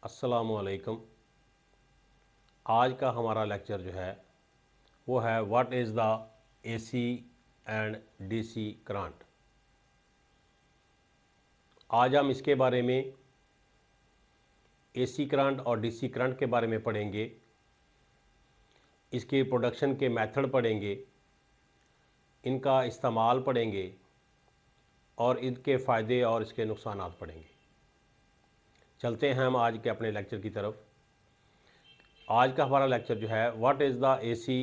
अस्सलामुअलैकुम। आज का हमारा लेक्चर जो है वो है what is the AC and DC current. आज हम इसके बारे में एसी करंट और डीसी करंट के बारे में पढ़ेंगे, इसके प्रोडक्शन के मेथड पढ़ेंगे, इनका इस्तेमाल पढ़ेंगे और इनके फ़ायदे और इसके नुकसानात पढ़ेंगे। चलते हैं हम आज के अपने लेक्चर की तरफ। आज का हमारा लेक्चर जो है what is the AC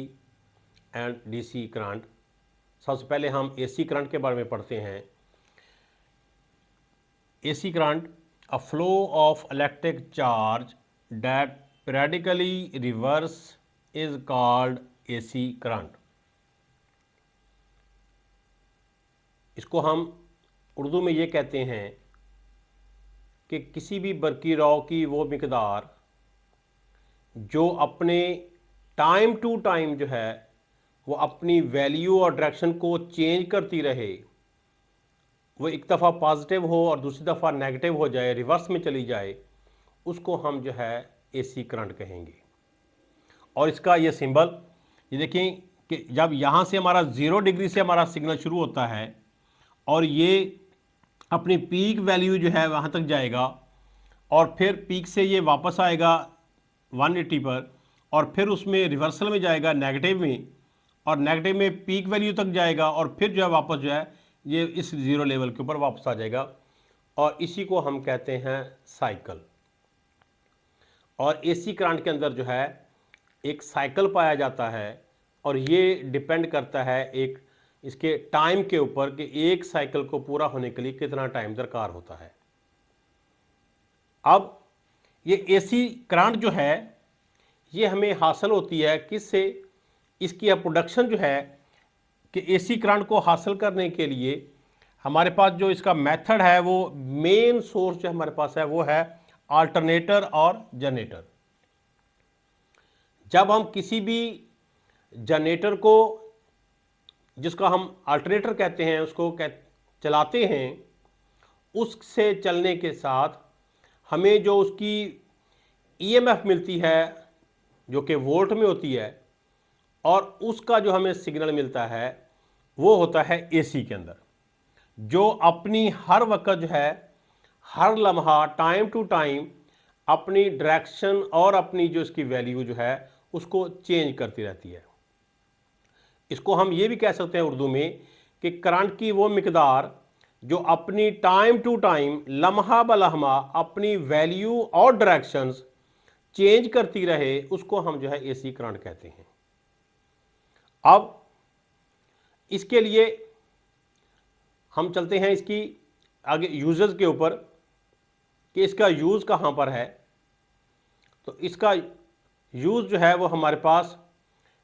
and DC current. सबसे पहले हम एसी करंट के बारे में पढ़ते हैं। AC current a flow of electric charge that periodically reverse is called AC current. इसको हम उर्दू में ये कहते हैं कि किसी भी बरकी रॉ की वो मिकदार जो अपने टाइम टू टाइम जो है वो अपनी वैल्यू और डायरेक्शन को चेंज करती रहे, वो एक दफ़ा पॉजिटिव हो और दूसरी दफ़ा नेगेटिव हो जाए, रिवर्स में चली जाए, उसको हम जो है एसी करंट कहेंगे। और इसका ये सिंबल ये देखें कि जब यहाँ से हमारा 0 डिग्री से हमारा सिग्नल शुरू होता है और ये अपनी पीक वैल्यू जो है वहाँ तक जाएगा और फिर पीक से ये वापस आएगा 180 पर और फिर उसमें रिवर्सल में जाएगा नेगेटिव में और नेगेटिव में पीक वैल्यू तक जाएगा और फिर जो है वापस जो है ये इस ज़ीरो लेवल के ऊपर वापस आ जाएगा और इसी को हम कहते हैं साइकिल। और एसी करंट के अंदर जो है एक साइकिल पाया जाता है और ये डिपेंड करता है एक इसके टाइम के ऊपर कि एक साइकिल को पूरा होने के लिए कितना टाइम दरकार होता है। अब ये एसी करंट जो है ये हमें हासिल होती है किससे? इसकी प्रोडक्शन जो है कि एसी करंट को हासिल करने के लिए हमारे पास जो इसका मेथड है वो मेन सोर्स जो हमारे पास है वो है अल्टरनेटर और जनरेटर। जब हम किसी भी जनरेटर को जिसका हम अल्टरनेटर कहते हैं उसको चलाते हैं, उससे चलने के साथ हमें जो उसकी ईएमएफ मिलती है जो कि वोल्ट में होती है और उसका जो हमें सिग्नल मिलता है वो होता है एसी के अंदर, जो अपनी हर वक्त जो है हर लम्हा टाइम टू टाइम अपनी डायरेक्शन और अपनी जो इसकी वैल्यू जो है उसको चेंज करती रहती है। इसको हम ये भी कह सकते हैं उर्दू में कि करंट की वो मिकदार जो अपनी टाइम टू टाइम लम्हा ब लम्हा अपनी वैल्यू और डायरेक्शंस चेंज करती रहे, उसको हम जो है एसी करंट कहते हैं। अब इसके लिए हम चलते हैं इसकी आगे यूजेस के ऊपर कि इसका यूज़ कहाँ पर है। तो इसका यूज़ जो है वो हमारे पास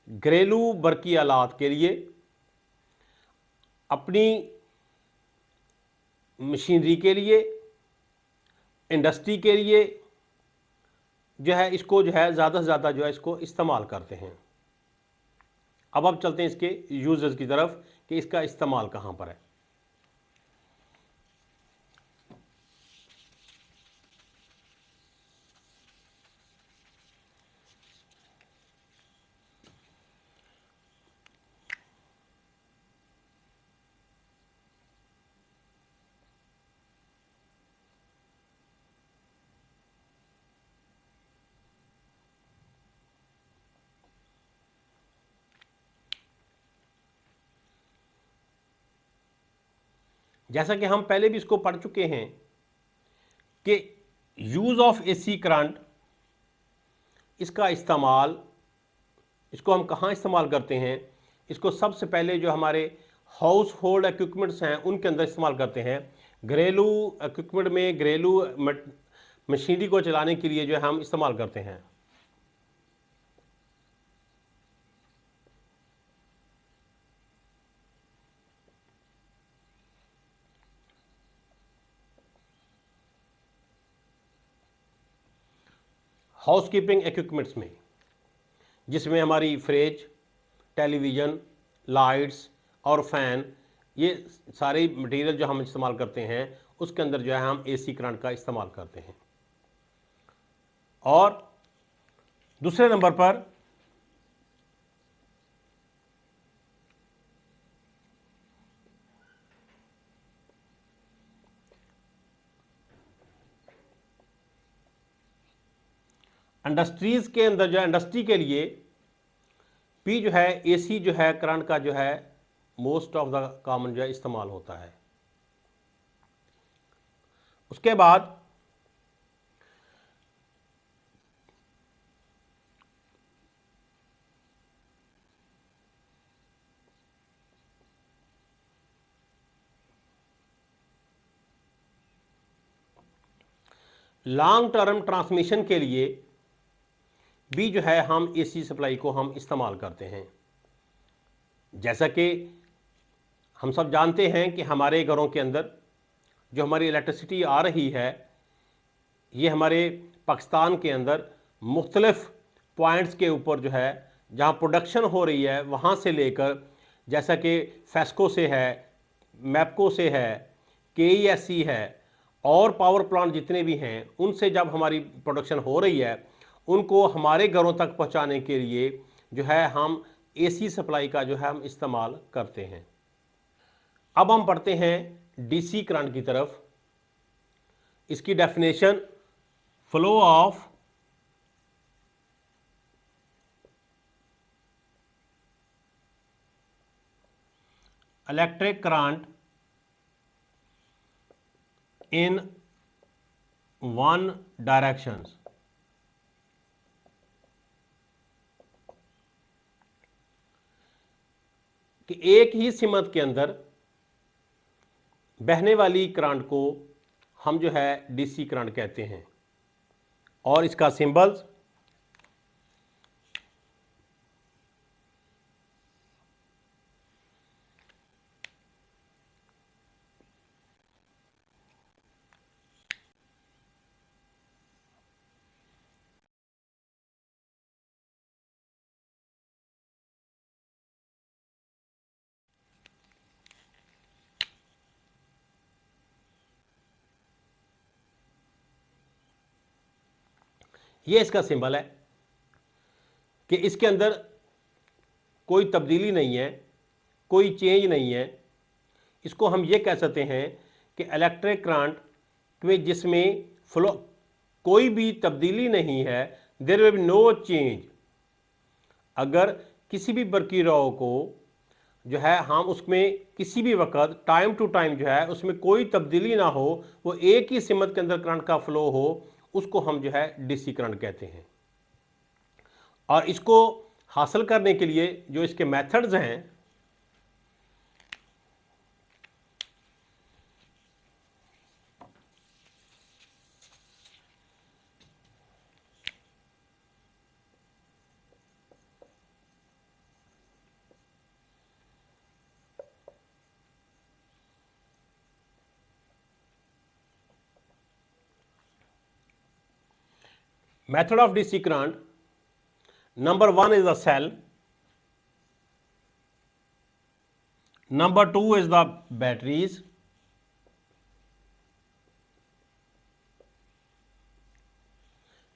घरेलू बरकी आलात के लिए, अपनी मशीनरी के लिए, इंडस्ट्री के लिए जो है इसको जो है ज़्यादा से ज़्यादा जो है इसको इस्तेमाल करते हैं। अब चलते हैं इसके यूजेस की तरफ कि इसका इस्तेमाल कहाँ पर है। जैसा कि हम पहले भी इसको पढ़ चुके हैं कि यूज़ ऑफ एसी करंट, इसका इस्तेमाल, इसको हम कहाँ इस्तेमाल करते हैं? इसको सबसे पहले जो हमारे हाउस होल्ड इक्विपमेंट्स हैं उनके अंदर इस्तेमाल करते हैं। घरेलू इक्विपमेंट में घरेलू मशीनरी को चलाने के लिए जो है हम इस्तेमाल करते हैं। हाउस कीपिंग इक्विपमेंट्स में जिसमें हमारी फ्रिज, टेलीविज़न, लाइट्स और फैन, ये सारे मटेरियल जो हम इस्तेमाल करते हैं उसके अंदर जो है हम एसी करंट का इस्तेमाल करते हैं। और दूसरे नंबर पर इंडस्ट्रीज़ के अंदर जो है, इंडस्ट्री के लिए पी जो है एसी जो है करंट का जो है मोस्ट ऑफ द कॉमन जो है इस्तेमाल होता है। उसके बाद लॉन्ग टर्म ट्रांसमिशन के लिए भी जो है हम एसी सप्लाई को हम इस्तेमाल करते हैं। जैसा कि हम सब जानते हैं कि हमारे घरों के अंदर जो हमारी इलेक्ट्रिसिटी आ रही है, ये हमारे पाकिस्तान के अंदर मुख्तलिफ पॉइंट्स के ऊपर जो है जहाँ प्रोडक्शन हो रही है वहाँ से लेकर, जैसा कि फेस्को से है, मैपको से है, केईएससी है और पावर प्लांट जितने भी हैं, उनसे जब हमारी प्रोडक्शन हो रही है उनको हमारे घरों तक पहुँचाने के लिए जो है हम एसी सप्लाई का जो है हम इस्तेमाल करते हैं। अब हम पढ़ते हैं डीसी करंट की तरफ। इसकी definition, flow of electric current in one direction. कि एक ही सिमत के अंदर बहने वाली करंट को हम जो है डीसी करंट कहते हैं और इसका सिंबल्स ये इसका सिंबल है कि इसके अंदर कोई तब्दीली नहीं है, कोई चेंज नहीं है। इसको हम ये कह सकते हैं कि इलेक्ट्रिक करंट में जिसमें फ्लो कोई भी तब्दीली नहीं है, there will be no change. अगर किसी भी बरकीराव को जो है हम उसमें किसी भी वक्त टाइम टू टाइम जो है उसमें कोई तब्दीली ना हो, वो एक ही सिमत के अंदर करंट का फ्लो हो, उसको हम जो है डीसी करंट कहते हैं। और इसको हासिल करने के लिए जो इसके मेथड्स हैं, method of DC current, number 1 is the cell, number 2 is the batteries,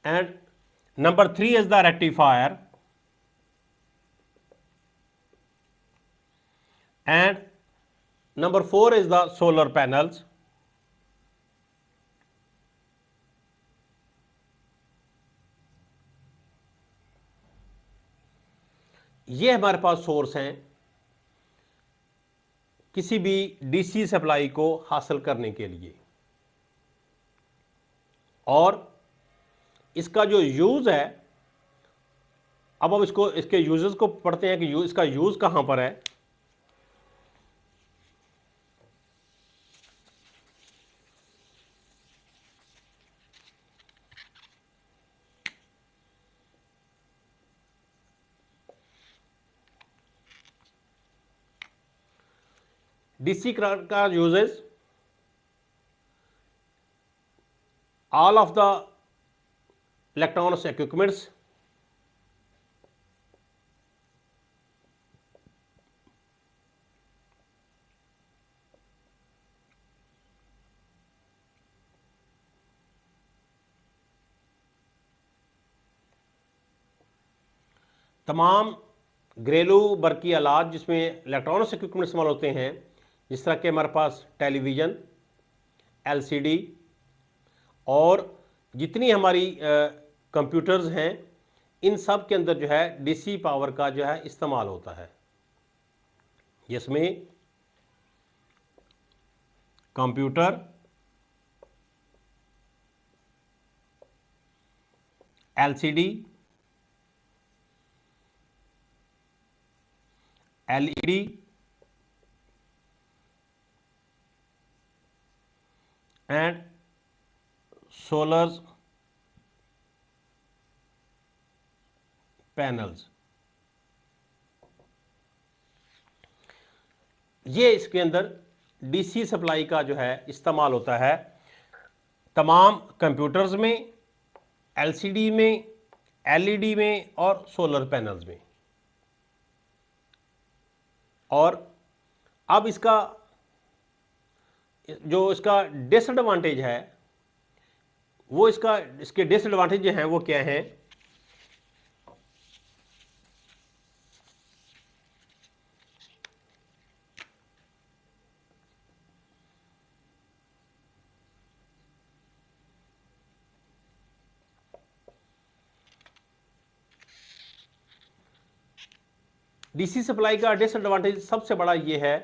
and number 3 is the rectifier, and number 4 is the solar panels, ये हमारे पास सोर्स हैं किसी भी डीसी सप्लाई को हासिल करने के लिए। और इसका जो यूज़ है, अब हम इसको इसके यूजेस को पढ़ते हैं कि इसका यूज़ कहाँ पर है। डीसी करंट का uses, all of the electronics equipments, तमाम घरेलू बरकी आलात जिसमें इलेक्ट्रॉनिक्स इक्विपमेंट इस्तेमाल होते हैं, जिस तरह के हमारे पास टेलीविज़न, एलसीडी और जितनी हमारी कंप्यूटर्स हैं, इन सब के अंदर जो है डीसी पावर का जो है इस्तेमाल होता है, जिसमें computer, LCD, LED, and solar panels, ये इसके अंदर डीसी सप्लाई का जो है इस्तेमाल होता है तमाम कंप्यूटर्स में, एलसीडी में, एलईडी में और सोलर पैनल्स में। और अब इसका जो इसका डिसएडवांटेज है वो इसके डिसएडवांटेज जो हैं वो क्या हैं? डीसी सप्लाई का डिसएडवांटेज सबसे बड़ा ये है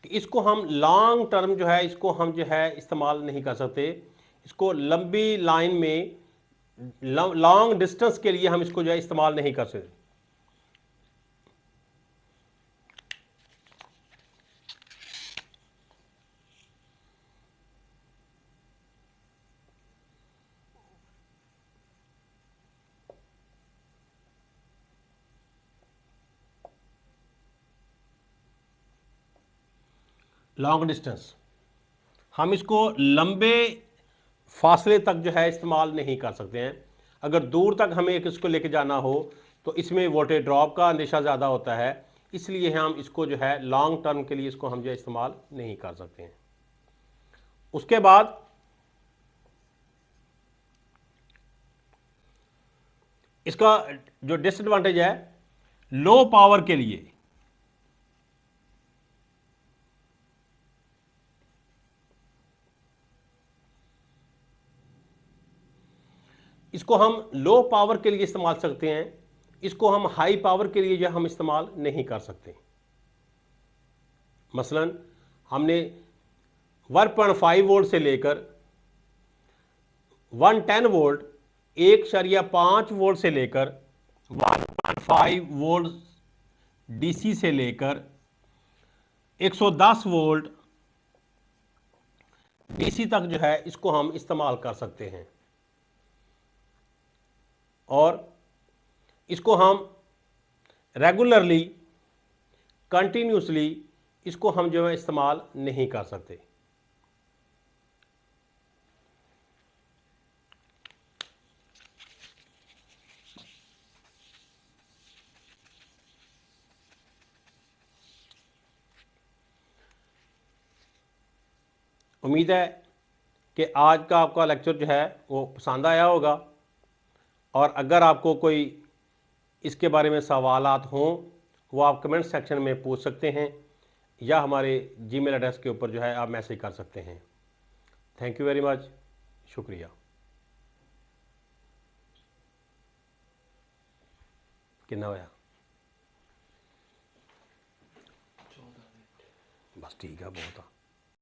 कि इसको हम लॉन्ग टर्म जो है इसको हम जो है इस्तेमाल नहीं कर सकते। इसको लंबी लाइन में लॉन्ग डिस्टेंस के लिए हम इसको जो है इस्तेमाल नहीं कर सकते। लॉन्ग डिस्टेंस हम इसको लंबे फासले तक जो है इस्तेमाल नहीं कर सकते हैं। अगर दूर तक हमें इसको लेके जाना हो तो इसमें वोल्टेज ड्रॉप का अंदेशा ज़्यादा होता है, इसलिए हम इसको जो है लॉन्ग टर्म के लिए इसको हम जो है इस्तेमाल नहीं कर सकते हैं। उसके बाद इसका जो डिसएडवांटेज है, लो पावर के लिए इसको हम लो पावर के लिए इस्तेमाल सकते हैं, इसको हम हाई पावर के लिए जो हम इस्तेमाल नहीं कर सकते। मसलन हमने 1.5 वोल्ट से लेकर 110 वोल्ट, 1.5 वोल्ट से लेकर 1.5 वोल्ट डीसी से लेकर 110 वोल्ट डीसी तक जो है इसको हम इस्तेमाल कर सकते हैं। और इसको हम रेगुलरली कंटिन्यूसली इसको हम जो है इस्तेमाल नहीं कर सकते। उम्मीद है कि आज का आपका लेक्चर जो है वो पसंद आया होगा, और अगर आपको कोई इसके बारे में सवालात हों वो आप कमेंट सेक्शन में पूछ सकते हैं, या हमारे जीमेल एड्रेस के ऊपर जो है आप मैसेज कर सकते हैं। थैंक यू वेरी मच, शुक्रिया। कितना होया? बस ठीक है, बहुत है।